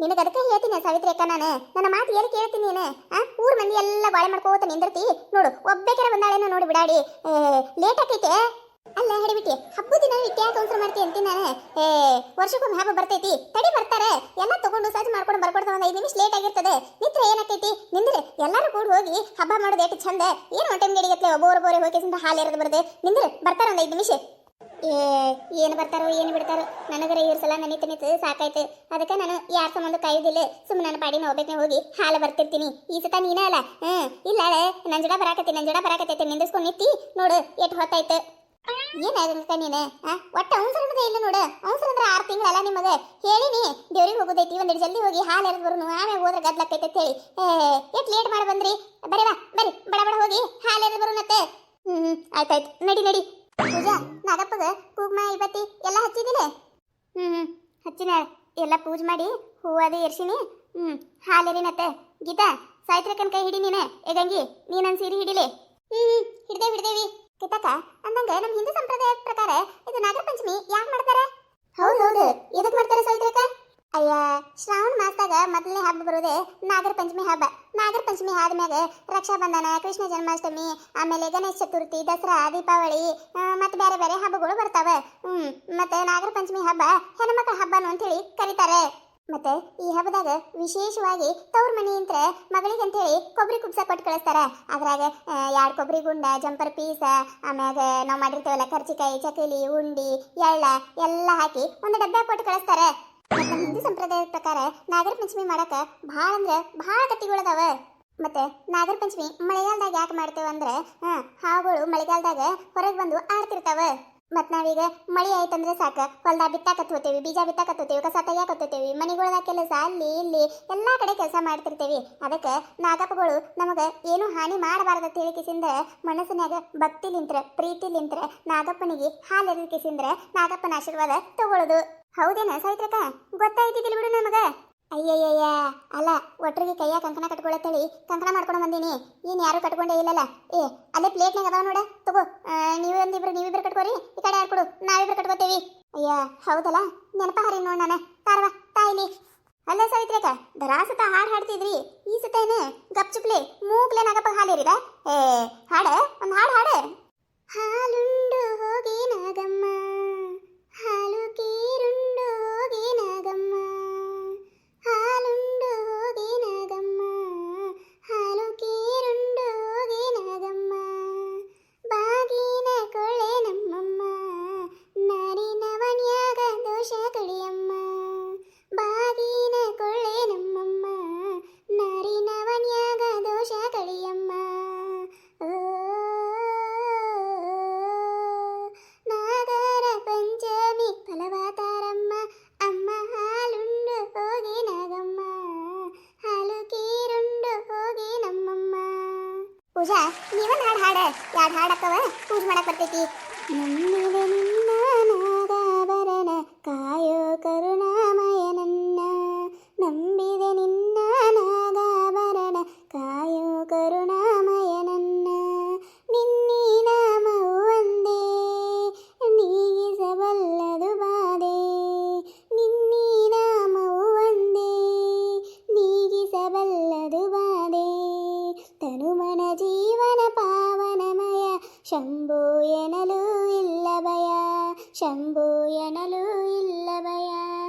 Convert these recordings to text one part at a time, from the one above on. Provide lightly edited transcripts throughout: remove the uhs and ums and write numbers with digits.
ನಿನಗೆ ಅದಕ್ಕೆ ಹೇಳ್ತೀನಿ ಸಾವಿತ್ರಿ ಅಕ್ಕ, ನನ್ನ ಮಾತು ಎಲ್ಲಿ ಕೇಳ್ತೀನಿ ನೀನು? ಊರ್ ಮಂದಿ ಎಲ್ಲ ಬಾಳೆ ಮಾಡ್ಕೋತ ನಿಂದಿರ್ತಿ ನೋಡು, ಒಬ್ಬೇಕರ ಬಂದಾಳೇನೋ ನೋಡಿ ಬಿಡಾಡಿ. ಲೇಟ್ ಆಕೈತೆ ಅಲ್ಲ ಹಿಡಿಬಿಟ್ಟಿ. ಹಬ್ಬದ ದಿನ ಇಟ್ಟು ಯಾಕೆ ಅವಸರ ಮಾಡ್ತಿ ಅಂತೀನಿ ನಾನು. ವರ್ಷಕ್ಕೊಮ್ಮೆ ಹಬ್ಬ ಬರ್ತೈತಿ, ತಡಿ ಬರ್ತಾರೆ ಎಲ್ಲ ತಗೊಂಡು ಸಜ್ಜು ಮಾಡ್ಕೊಂಡು ಬರ್ಕೊಡ್ತಾ ಒಂದು 5 ನಿಮಿಷ ಲೇಟ್ ಆಗಿರ್ತದೆ. ನಿತ್ರ ಏನಾಕೈತಿ ನಿಂದ್ರೆ ಎಲ್ಲರೂ ಕೂಡ ಹೋಗಿ ಹಬ್ಬ ಮಾಡೋದು ಎಷ್ಟು ಚಂದ. ಏನು ಒನ್ ಟೈಮ್ ಗಡಿಗತ್ಲೆ ಒಬ್ಬೊಬ್ಬರೇ ಹೋಗಿ ಹಾಲು ಎರೆದು ಬರ್ತದೆ. ನಿಂದ್ರೆ ಬರ್ತಾರೆ ಒಂದು 5 ನಿಮಿಷ. ಏನು ಬರ್ತಾರೋ ಏನು ಬಿಡ್ತಾರೋ, ನನಗರ ಇವ್ರ ಸಲ ನಿಂತು ಸಾಕಾಯ್ತು. ಅದಕ್ಕೆ ನಾನು ಯಾರ ಸಂಬಂಧ ಕಾಯುದಿಲ್ಲ, ಸುಮ್ಮನೆ ನನ್ನ ಪಾಡಿನ ಹೋಗ್ಬೇಕನೆ ಹೋಗಿ ಹಾಲು ಬರ್ತಿರ್ತೀನಿ. ಈ ಸತ ನೀನ ಅಲ್ಲ ಇಲ್ಲ ನನ್ನ ಜಡ ಬರಾಕತ್ತೈತೆ ನಿಂದಿಸ್ಕೊಂಡು ನಿಂತಿ ನೋಡು ಎಷ್ಟು ಹೊತ್ತಾಯ್ತು. ಏನಾಗ ನೀನು ಒಟ್ಟು ಅವಸರನದೇ ಇಲ್ಲ ನೋಡು. ಅವಸರ ಅಂದ್ರೆ 6 ತಿಂಗಳಲ್ಲ ನಿಮಗೆ ಹೇಳಿನಿ. ದೇವ್ರಿಗೆ ಹೋಗೋದೈತಿ, ಒಂದೆರಡು ಜಲ್ದಿ ಹೋಗಿ ಹಾಲು ಎರೆದು ಬರೋನು, ಆಮೇಲೆ ಹೋದ್ರೆ ಗದ್ಲಕ್ಕೈತೆ ಅಂತ ಹೇಳಿ ಎಷ್ಟು ಲೇಟ್ ಮಾಡಿ ಬಂದ್ರಿ. ಬರ್ರಿ ಬಡ ಬಡ ಹೋಗಿ ಹಾಲು ಎರೆದು ಬರೋನತ್ತೆ. ಆಯ್ತಾಯ್ತು, ನಡಿ. ಪೂಜಾ, ನಾಗಪ್ಪಗ ಕುಗ್ಮ ಇಬತ್ತಿ ಎಲ್ಲ ಹಚ್ಚಿದಿಲ್ಲ? ಹಚ್ಚಿನ ಎಲ್ಲ ಪೂಜೆ ಮಾಡಿ ಹೂವು ಅದು ಎರ್ಸಿನಿ. ಹಾಲೆರಿನತ್ತೆ. ಗೀತಾ, ಸಾಯ್ತ್ರಕ್ಕನ ಕೈ ಹಿಡಿ ನೀನೆ. ಗಂಗಿ, ನೀ ನನ್ನ ಸೀರೆ ಹಿಡಿಲಿ. ಹಿಡ್ದೇವಿ ಕಿತಕ್ಕ. ಅಂದಂಗ ನಮ್ಮ ಹಿಂದೂ ಸಂಪ್ರದಾಯದ ಪ್ರಕಾರ ಇದು ನಾಗರ ಪಂಚಮಿ ಯಾಕೆ ಮಾಡ್ತಾರೆ? ಹೌದೌದು, ಎದಕ್ಕೆ ಮಾಡ್ತಾರೆ ಸಾಯ್ತ್ರಕ್ಕ? ಅಯ್ಯ, ಶ್ರಾವಣ ಮಾಸದಾಗ ಮೊದಲನೇ ಹಬ್ಬ ಬರೋದೇ ನಾಗರ ಪಂಚಮಿ ಹಬ್ಬ. ನಾಗರ ಪಂಚಮಿ ಆದ್ಮ್ಯಾಗ ರಕ್ಷಾಬಂಧನ, ಕೃಷ್ಣ ಜನ್ಮಾಷ್ಟಮಿ, ಆಮೇಲೆ ಗಣೇಶ ಚತುರ್ಥಿ, ದಸರಾ, ದೀಪಾವಳಿ ಮತ್ತೆ ಬೇರೆ ಬೇರೆ ಹಬ್ಬಗಳು ಬರ್ತಾವೆ. ಮತ್ತೆ ನಾಗರ ಪಂಚಮಿ ಹಬ್ಬ ಹೆಣ್ಮಕ್ಳ ಹಬ್ಬನು ಅಂತ ಹೇಳಿ ಕರೀತಾರೆ. ಮತ್ತೆ ಈ ಹಬ್ಬದಾಗ ವಿಶೇಷವಾಗಿ ತವ್ರ ಮನೆಯಿಂದ ಮಗಳಿಗೆ ಅಂತೇಳಿ ಕೊಬ್ಬರಿ ಕುಬ್ಸ ಕೊಟ್ಟು ಕಳಿಸ್ತಾರ. ಅದ್ರಾಗ 2 ಕೊಬ್ಬರಿ ಗುಂಡ, ಜಂಪರ್ ಪೀಸ, ಆಮ್ಯಾಗ ನಾವು ಮಾಡಿರ್ತೇವಲ್ಲ ಕರ್ಚಿಕಾಯಿ, ಚಕಲಿ, ಉಂಡಿ, ಎಳ್ಳ ಎಲ್ಲ ಹಾಕಿ ಒಂದು ಡಬ್ಬೆ ಕೊಟ್ಟು ಕಳಿಸ್ತಾರೆ. ನಮ್ಮ ಹಿಂದೂ ಸಂಪ್ರದಾಯದ ಪ್ರಕಾರ ನಾಗರ ಪಂಚಮಿ ಮಾಡಕ ಭಾಳ ಕತ್ತಿಗಳದಾವ. ಮತ್ತೆ ನಾಗರ ಪಂಚಮಿ ಮಳೆಗಾಲದಾಗ ಯಾಕೆ ಮಾಡ್ತೇವೆ ಅಂದ್ರೆ ಹಾವುಗಳು ಮಳೆಗಾಲದಾಗ ಹೊರಗೆ ಬಂದು ಆಡ್ತಿರ್ತಾವ. ಮತ್ ನಾವೀಗ ಮಳೆ ಆಯ್ತಂದ್ರೆ ಸಾಕ ಹೊಲ್ದಾಗ ಬಿತ್ತಾಕತ್ ಹೋತೇವಿ, ಬೀಜ ಬಿತ್ತಾಕತ್ ಹೋತೇವಿ, ಕಸ ತೆಗಿಯಾಕತ್ ಹೋತೇವಿ, ಮನೆಗಳದಾಗ ಕೆಲಸ ಅಲ್ಲಿ ಇಲ್ಲಿ ಎಲ್ಲಾ ಕಡೆ ಕೆಲಸ ಮಾಡ್ತಿರ್ತೇವಿ. ಅದಕ್ಕೆ ನಾಗಪ್ಪಗಳು ನಮಗ ಏನು ಹಾನಿ ಮಾಡಬಾರ್ದ ತಿಳಿಕಿಸಿಂದ ಮನಸ್ಸಿನಾಗ ಭಕ್ತಿಲಿಂತ್ರ ಪ್ರೀತಿಲಿಂತ್ರ ನಾಗಪ್ಪನಿಗೆ ಹಾಲು ಎರಿಕಿಸಿಂದ್ರ ನಾಗಪ್ಪನ ಆಶೀರ್ವಾದ ತಗೊಳ್ಳೋದು. ಹೌದೇನ ಸಾಯ್ತ್ರಕ್ಕ? ಗೊತ್ತಾಯ್ತಿದ್ದಿಲ್ಲ ಬಿಡು ನಮಗ. ಅಯ್ಯಯ್ಯಯ್ಯ, ಅಲ್ಲ ಒಟ್ಟರಿಗೆ ಕೈಯಾಗ ಕಂಕಣ ಕಟ್ಕೊಳತ್ತೇಳಿ ಕಂಕಣ ಮಾಡ್ಕೊಂಡು ಬಂದೀನಿ. ಏನು ಯಾರು ಕಟ್ಕೊಂಡೇ ಇಲ್ಲಲ್ಲ. ಅಲ್ಲೇ ಪ್ಲೇಟ್ನಾಗ ಅದಾವ ನೋಡ, ತಗೋ. ನೀವಿಬ್ರು ಕಟ್ಕೋರಿ, ಈ ಕಡೆ ಯಾರು ಕೊಡು, ನಾವಿಬ್ರು ಕಟ್ಕೋತೇವಿ. ಅಯ್ಯ ಹೌದಲ್ಲ, ನೆನಪ ಹಾರಿ ನೋಡ್ ನಾನು. ತಾರವಾ ತಾಯಿಲಿ. ಅಲ್ಲ ಸಾವಿತ್ರೇಕ, ದರಾಸತ ಹಾಡು ಹಾಡ್ತಿದ್ರಿ, ಈ ಸತ ಏನು ಗಪ್ಚುಪ್ಲೆ ಮೂಗ್ಲೆ ನಾಗಪ್ಪ ಹಾಲಿರಿದ? ಹಾಡ ಒಂದು ಹಾಡು. ಹಾಲುಂಡು ಹೋಗಿ ನಾಗಮ್ಮ, ಹಾಲು ಕೀರುಂಡು ಹೋಗಿ ನಾಗಮ್ಮ, ಹಾಲುಂಡು ಹೋಗಿ ನಾಗಮ್ಮ, ಹಾಲು ಕೀರುಂಡು ಹೋಗಿ ನಾಗಮ್ಮ, ಬಾಗಿನ ಕೊಳ್ಳೆ ನಮ್ಮಮ್ಮ, ನಾರಿನವನ್ಯಾಗ ದೋಷ ಕಡಿಯಮ್ಮ, ಬಾಗಿನ ಕೊಳ್ಳೆ ನಮ್ಮಮ್ಮ, ನಾರಿನವನ್ಯಾಗ ದೋಷ ಕಡಿಯಮ್ಮ. ನಾಗರ ಪಂಚಮಿ ಫಲವಾತಾರಮ್ಮ, ಅಮ್ಮ ಹಾಲುಂಡು ಹೋಗಿ ನಾಗಮ್ಮ, ಹಾಲು ಕೀರುಂಡು ಹೋಗಿ ನಮ್ಮಮ್ಮ. ಪೂಜಾ, ನೀವೊಂದು ಹಾಡು 2 ಹಾಡಕ್ಕವ ಪೂಜೆ ಮಾಡಕ್ ಬರ್ತೈತಿ. ನಂಬಿದೆ ನಿನ್ನ ನಾಗಾಭರಣ ಕಾಯೋ ಕರುಣಾಮಯ ನನ್ನ, ನಂಬಿದೆ ನಿನ್ನ ನಾಗಾಭರಣ ಕಾಯೋ ಕರುಣಾಮಯ ನನ್ನ, ನಿನ್ನೀ ನಾಮವು ಒಂದೇ ನೀಗಿಸಬಲ್ಲದು ಬಾಧೆ, ನಿನ್ನೀ ನಾಮವು ಒಂದೇ ನೀಗಿಸಬಲ್ಲದು ಬಾಧೆ, ತನುಮನ ಜೀವನ ಪಾವನಮಯ, ಶಂಭೋ ಎನಲು ಇಲ್ಲ ಭಯ, ಶಂಭೋ ಎನಲು ಇಲ್ಲ ಭಯ,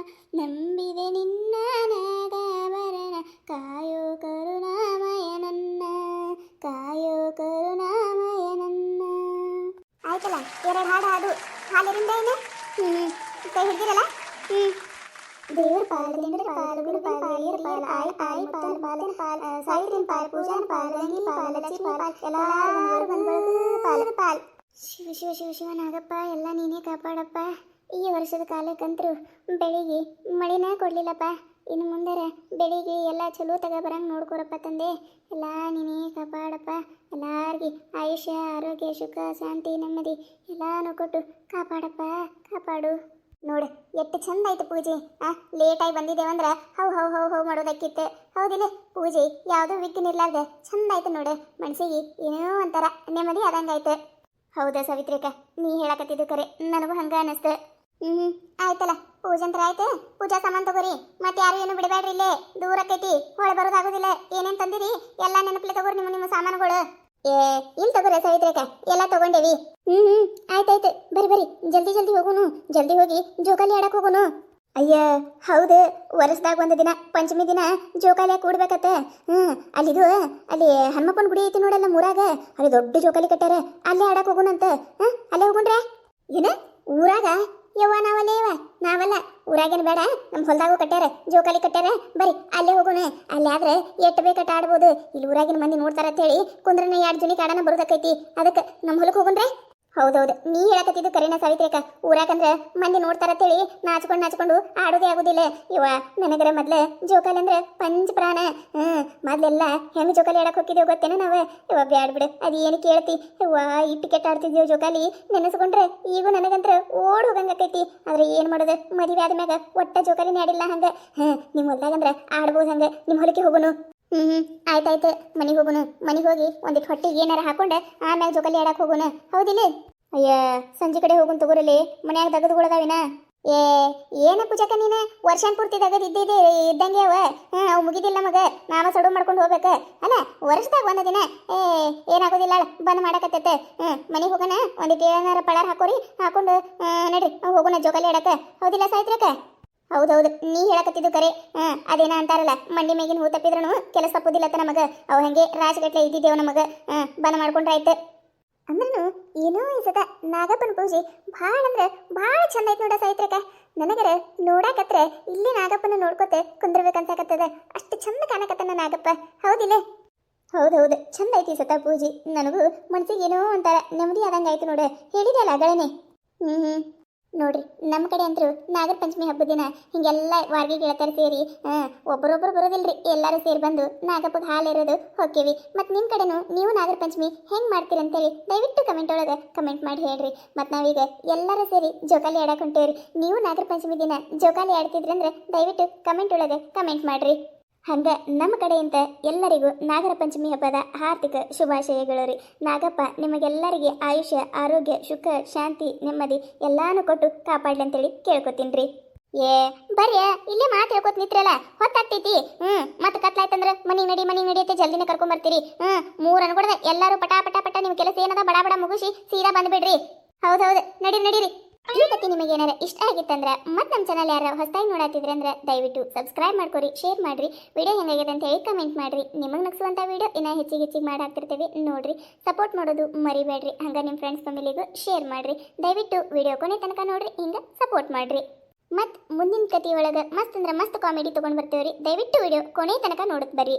ನಂಬಿದೆ ನಿನ್ನ ನಾಗಾಭರಣ ಕಾಯೋ ಕರುಣಾಮಯ ನನ್ನ, ಕಾಯೋ ಕರುಣಾಮಯ ನನ್ನ. ಆಯ್ತಲ್ಲ, 2 ಹಾಡು ಹಾಲಿರಿಂದ ಏನು ಕೈ ಹಿಡ್ದಿರಲ್ಲ. ದೇವ್ರ ಪಾಲ್, ದಿಂಡ್ರ ಪಾಲ್, ಗುರು ಪಾಲ್, ಹಿರಿಯರ ಪಾಲ್, ಆಯಿ ಪಾಲ್, ಬಾಲನ ಪಾಲ್, ಸಾವಿತ್ರಿನ ಪಾಲ್, ಪೂಜಾನ ಪಾಲ್, ಗಂಗಿ ಪಾಲ್, ಲಕ್ಷ್ಮಿ ಪಾಲ್, ಎಲ್ಲಾರು ಪಾಲ್. ಶಿವ ಶಿವ ಶಿವ ಶಿವ ನಾಗಪ್ಪ, ಎಲ್ಲ ನೀನೇ ಕಾಪಾಡಪ್ಪ. ಈ ವರ್ಷದ ಕಾಲಕ್ಕಂತರೂ ಬೆಳಿಗ್ಗೆ ಮಳಿನ ಕೊಡ್ಲಿಲ್ಲಪ್ಪ. ಇನ್ನು ಮುಂದರ ಬೆಳಿಗ್ಗೆ ಎಲ್ಲ ಚಲೋ ಬರಂಗೆ ನೋಡ್ಕೊರಪ್ಪ ತಂದೆ. ಎಲ್ಲ ನೀನೇ ಕಾಪಾಡಪ್ಪ. ಎಲ್ಲಾರ್ಗಿ ಆಯುಷ್ಯ, ಆರೋಗ್ಯ, ಸುಖ, ಶಾಂತಿ, ನೆಮ್ಮದಿ ಎಲ್ಲಾನು ಕೊಟ್ಟು ಕಾಪಾಡಪ್ಪ, ಕಾಪಾಡು. ನೋಡು ಎಷ್ಟು ಚಂದ ಆಯ್ತು ಪೂಜೆ. ಲೇಟಾಗಿ ಬಂದಿದ್ದೇವಂದ್ರೆ ಹೌ ಮಾಡೋದಕ್ಕಿತ್ತು. ಹೌದಿಲ್ಲ ಪೂಜೆ ಯಾವುದೋ ವಿಘ್ನ ಇರ್ಲಾರ್ದೆ ಚಂದ ಆಯ್ತು ನೋಡು. ಮನಸ್ಸಿಗೆ ಏನೋ ಒಂಥರ ನೆಮ್ಮದಿ ಆದಂಗಾಯ್ತು. ಹೌದಾ ಸಾವಿತ್ರಿಕ, ನೀ ಹೇಳಕತ್ತಿದ್ದು ಕರೆ, ನನಗೂ ಹಂಗ ಅನ್ನಿಸ್ತು. ಆಯ್ತಲ್ಲ ಪೂಜಂತ್ರ ಆಯ್ತು. ಪೂಜಾ ಸಾಮಾನ್ ತಗೋರಿ. ಮತ್ತೆ ಯಾರು ಏನು ಬಿಡಬೇಡ್ರಿ, ಇಲ್ಲೇ ದೂರ ಆಕೈತಿ, ಹೊಳೆ ಬರೋದಾಗೋದಿಲ್ಲ. ಏನೇನ್ ತಂದಿರಿ ಎಲ್ಲ ನೆನಪಲೆ ತಗೋರಿ, ನಿಮ್ಮ ಸಾಮಾನುಗಳು. ಏ ಇಲ್ಲಿ ತಗೋರಿ ಸಾವಿತ್ರೇಕ, ಎಲ್ಲ ತಗೊಂಡೇವಿ. ಆಯ್ತಾಯ್ತು, ಬರ್ರಿ ಬರ್ರಿ, ಜಲ್ದಿ ಜಲ್ದಿ ಹೋಗುನು. ಜಲ್ದಿ ಹೋಗಿ ಜೋಕಾಲಿ ಆಡಕ್ ಹೋಗುನು. ಅಯ್ಯ ಹೌದು, ವರ್ಷದಾಗ ಒಂದು ದಿನ ಪಂಚಮಿ ದಿನ ಜೋಕಾಲಿ ಕೂಡ್ಬೇಕತ್ತ. ಅಲ್ಲಿದು ಅಲ್ಲಿ ಹನುಮಪ್ಪನ ಗುಡಿ ಐತಿ ನೋಡಲ್ಲ ಮೂರಾಗ, ಅಲ್ಲಿ ದೊಡ್ಡ ಜೋಕಾಲಿ ಕಟ್ಟಾರ. ಅಲ್ಲೇ ಆಡಕ್ ಹೋಗುನಂತ. ಅಲ್ಲೇ ಹೋಗುಣ್ರೆ. ಏನ ಊರಾಗ? ಯವ್ವ ನಾವಲ್ಲ ಊರಾಗೇನು ಬೇಡ, ನಮ್ಮ ಹೊಲ್ದಾಗೂ ಕಟ್ಟಾರ ಜೋಕಾಲಿ ಕಟ್ಟಾರ. ಬರ್ರಿ ಅಲ್ಲೇ ಹೋಗೋಣ. ಅಲ್ಲೇ ಆದ್ರೆ ಎಟ್ಟು ಬೇಕಟ್ಟ ಆಡ್ಬೋದು. ಇಲ್ಲಿ ಊರಾಗಿನ ಮಂದಿ ನೋಡ್ತಾರ ಅಂತ ಹೇಳಿ ಕುಂದ್ರನ 2 ಜನ ಕಾಡನ ಬರೋದಕ್ಕೈತಿ. ಅದಕ್ಕೆ ನಮ್ಮ ಹೊಲಕ್ಕೆ ಹೋಗುಣ್ರೆ. ಹೌದೌದು, ನೀ ಹೇಳಕತ್ತಿದ್ದು ಕರೆನ ಸಾವಿತ್ರೇಕ. ಊರಾಕಂದ್ರೆ ಮಂದಿ ನೋಡ್ತಾರತ್ತೇಳಿ ನಾಚ್ಕೊಂಡು ಆಡೋದೇ ಆಗೋದಿಲ್ಲ. ಇವ ನನಗರ ಮೊದ್ಲು ಜೋಕಾಲಿ ಅಂದ್ರೆ ಪಂಚ ಪ್ರಾಣ. ಮೊದ್ಲೆಲ್ಲ ಹೆಂಗೆ ಜೋಕಾಲಿ ಆಡಕ್ಕೆ ಹೋಗಿದ್ದೇವೆ ಗೊತ್ತೇನೆ ನಾವು. ಇವ ಬ್ಯಾಡ್ ಬಿಡು, ಅದು ಏನು ಕೇಳ್ತಿ. ಇವ ಈ ಟಿಕೆಟ್ ಆಡ್ತಿದ್ದೇವೆ ಜೋಕಾಲಿ ನೆನೆಸ್ಕೊಂಡ್ರೆ ಈಗೂ ನನಗಂತ್ರ ಓಡ್ ಹೋಗಂಗಕ್ಕೈತಿ. ಆದ್ರೆ ಏನು ಮಾಡೋದು, ಮದುವೆ ಆದ್ಮ್ಯಾಗ ಒಟ್ಟ ಜೋಕಾಲಿನೇ ಆಡಿಲ್ಲ ಹಂಗೆ. ನಿಮ್ಮ ಹೊಲ್ದಾಗಂದ್ರೆ ಆಡ್ಬೋದು ಹಂಗೆ. ನಿಮ್ಮ ಹೊಲಕ್ಕೆ ಹೋಗೋನು. ಆಯ್ತಾಯ್ತು, ಮನೆಗೆ ಹೋಗುನು. ಮನೆಗೆ ಹೋಗಿ ಒಂದಿಟ್ಟು ಹೊಟ್ಟೆಗೆ ಏನಾರ ಹಾಕೊಂಡೆ ಆಮ್ಯಾಗ ಜೋಕಾಲಿ ಆಡಕ್ಕೆ ಹೋಗುನು. ಹೌದಿಲ್ಲ? ಅಯ್ಯ ಸಂಜೆ ಕಡೆ ಹೋಗುನ್ ತಗೋರಲ್ಲಿ, ಮನ್ಯಾಗ ದಗದುಗಳದಾವಿನ. ಏನ ಪೂಜಾಕ ನೀನು ವರ್ಷಾನ್ ಪೂರ್ತಿ ದಗದ್ ಇದ್ದಂಗೆ ಅವ. ಅವು ಮುಗಿದಿಲ್ಲ ಮಗ, ನಾವ ಸಡು ಮಾಡ್ಕೊಂಡು ಹೋಗ್ಬೇಕ ಅಲ್ಲ. ವರ್ಷದಾಗ ಒಂದು ದಿನ ಏನಾಗೋದಿಲ್ಲ, ಬಂದ್ ಮಾಡಕತ್ತೈತೆ. ಮನೆಗೆ ಹೋಗೋಣ, ಒಂದಿಟ್ಟು ಏನಾರ ಪಳಾರ್ ಹಾಕೋರಿ, ಹಾಕೊಂಡು ನಡ್ರಿ ಹೋಗೋಣ ಜೋಕಾಲಿ ಆಡಕ. ಹೌದಿಲ್ಲ ಸಾಯ್ತ್ರಕ? ಹೌದೌದು, ನೀ ಹೇಳಕತ್ತಿದ್ದು ಕರೆ. ಅದೇನ ಅಂತಾರಲ್ಲ, ಮಂಡಿ ಮೇಗಿನ ಹೂ ತಪ್ಪಿದ್ರೂ ಕೆಲಸ ತಪ್ಪುದಿಲ್ಲತ್ತ ನಮಗ. ಅವು ಹಂಗೆ ರಾಜಗಟ್ಲೆ ಇದ್ದಿದ್ದೇವು ನಮಗ. ಬಂದ್ ಮಾಡ್ಕೊಂಡ್ರಾಯ್ತು. ಅಂದ್ರೂ ಏನೋ ಅನ್ಸದ, ನಾಗಪ್ಪನ ಪೂಜೆ ಭಾಳ ಅಂದ್ರೆ ಭಾಳ ಚಂದ ಐತೆ ನೋಡ ಸಾಯಿತ್ರಕ. ನನಗರ ನೋಡಾಕತ್ರ ಇಲ್ಲಿ ನಾಗಪ್ಪನ ನೋಡ್ಕೋತೆ ಕುಂದ್ರಬೇಕಂತಾಕತ್ತದ. ಅಷ್ಟು ಚಂದ ಕಾಣಕತ್ತನ ನಾಗಪ್ಪ. ಹೌದಿಲ್ಲ? ಹೌದೌದು, ಚಂದ ಐತಿ ಸತ ಪೂಜೆ. ನನಗೂ ಮನ್ಸಿಗೆ ಏನೋ ಒಂಥರ ನೆಮ್ಮದಿ ಆದಂಗೆ ಆಯ್ತು ನೋಡು. ಹೇಳಿದೆ ಅಲ್ಲ ಅಗಳೇನೆ. ನೋಡ್ರಿ, ನಮ್ಮ ಕಡೆ ಅಂತರೂ ನಾಗರ ಪಂಚಮಿ ಹಬ್ಬದ ದಿನ ಹಿಂಗೆಲ್ಲ ವಾರ್ಗಿ ಗೆಳತರ ಸೇರಿ ಒಬ್ಬರೊಬ್ಬರು ಬರೋದಿಲ್ರಿ, ಎಲ್ಲರೂ ಸೇರಿ ಬಂದು ನಾಗಪ್ಪಗೆ ಹಾಲಿರೋದು ಹೋಗ್ತೀವಿ. ಮತ್ತು ನಿಮ್ಮ ಕಡೆನೂ ನೀವು ನಾಗರ ಪಂಚಮಿ ಹೆಂಗೆ ಮಾಡ್ತೀರಂತೇಳಿ ದಯವಿಟ್ಟು ಕಮೆಂಟ್ ಒಳಗೆ ಕಮೆಂಟ್ ಮಾಡಿ ಹೇಳ್ರಿ. ಮತ್ತು ನಾವೀಗ ಎಲ್ಲರೂ ಸೇರಿ ಜೋಕಾಲಿ ಆಡಕ್ಕೆ ಹೊಂಟೇವ್ರಿ. ನೀವು ನಾಗರ ಪಂಚಮಿ ದಿನ ಜೋಕಾಲಿ ಆಡ್ತಿದ್ರಿ ಅಂದ್ರೆ ದಯವಿಟ್ಟು ಕಮೆಂಟ್ ಒಳಗೆ ಕಮೆಂಟ್ ಮಾಡಿರಿ. ಹಂಗೆ ನಮ್ಮ ಕಡೆಯಿಂದ ಎಲ್ಲರಿಗೂ ನಾಗರ ಪಂಚಮಿ ಹಬ್ಬದ ಹಾರ್ದಿಕ ಶುಭಾಶಯಗಳು ರೀ. ನಾಗಪ್ಪ ನಿಮಗೆಲ್ಲರಿಗೆ ಆಯುಷ್ಯ, ಆರೋಗ್ಯ, ಸುಖ, ಶಾಂತಿ, ನೆಮ್ಮದಿ ಎಲ್ಲಾನು ಕೊಟ್ಟು ಕಾಪಾಡ್ಲಿ ಅಂತೇಳಿ ಕೇಳ್ಕೊತೀನಿ ರೀ. ಬರ್ರಿ ಇಲ್ಲೇ ಮಾತು ಹೇಳ್ಕೊತ ನಿತ್ರಲ್ಲ, ಹೊತ್ತಾಗ್ತೈತಿ. ಮತ್ತೆ ಕತ್ಲಾಯ್ತಂದ್ರೆ ಮನೆಗೆ ನಡಿ ಅಂತ ಜಲ್ದಿನ ಕರ್ಕೊಂಬರ್ತೀರಿ. 3 ಅನ್ಕೊಡ್ದೆ ಎಲ್ಲರೂ ಪಟ ಪಟ ಪಟ ನಿಮ್ಮ ಕೆಲಸ ಏನದ ಬಡ ಬಡ ಮುಗಿಸಿ ಸೀದಾ ಬಂದ್ಬಿಡ್ರಿ. ಹೌದೌದು, ನಡೀರಿ. ಈ ಕಥೆ ನಿಮಗೆ ಏನಾರ ಇಷ್ಟ ಆಗಿತ್ತಂದ್ರೆ ಮತ್ತು ನಮ್ಮ ಚಾನಲ್ ಯಾರು ಹೊಸದಾಗಿ ನೋಡತ್ತಿದ್ರೆ ಅಂದ್ರೆ ದಯವಿಟ್ಟು ಸಬ್ಸ್ಕ್ರೈಬ್ ಮಾಡ್ಕೊರಿ, ಶೇರ್ ಮಾಡಿರಿ. ವಿಡಿಯೋ ಹೆಂಗಾಗಿದೆ ಅಂತ ಹೇಳಿ ಕಮೆಂಟ್ ಮಾಡಿರಿ. ನಿಮಗೆ ನಗಿಸುವಂಥ ವಿಡಿಯೋ ಇನ್ನೂ ಹೆಚ್ಚಿಗೆ ಮಾಡಾಕ್ತಿರ್ತೀವಿ, ನೋಡ್ರಿ. ಸಪೋರ್ಟ್ ಮಾಡೋದು ಮರಿಬೇಡ್ರಿ. ಹಂಗೆ ನಿಮ್ಮ ಫ್ರೆಂಡ್ಸ್ ಫ್ಯಾಮಿಲಿಗೂ ಶೇರ್ ಮಾಡಿರಿ. ದಯವಿಟ್ಟು ವಿಡಿಯೋ ಕೊನೆ ತನಕ ನೋಡ್ರಿ, ಹಿಂಗೆ ಸಪೋರ್ಟ್ ಮಾಡಿರಿ. ಮತ್ತು ಮುಂದಿನ ಕಥೆ ಒಳಗೆ ಮಸ್ತ್ ಅಂದ್ರೆ ಮಸ್ತ್ ಕಾಮಿಡಿ ತೊಗೊಂಡು ಬರ್ತೀವಿ ರೀ. ದಯವಿಟ್ಟು ವಿಡಿಯೋ ಕೊನೆ ತನಕ ನೋಡುತ್ತೆ ಬರ್ರಿ.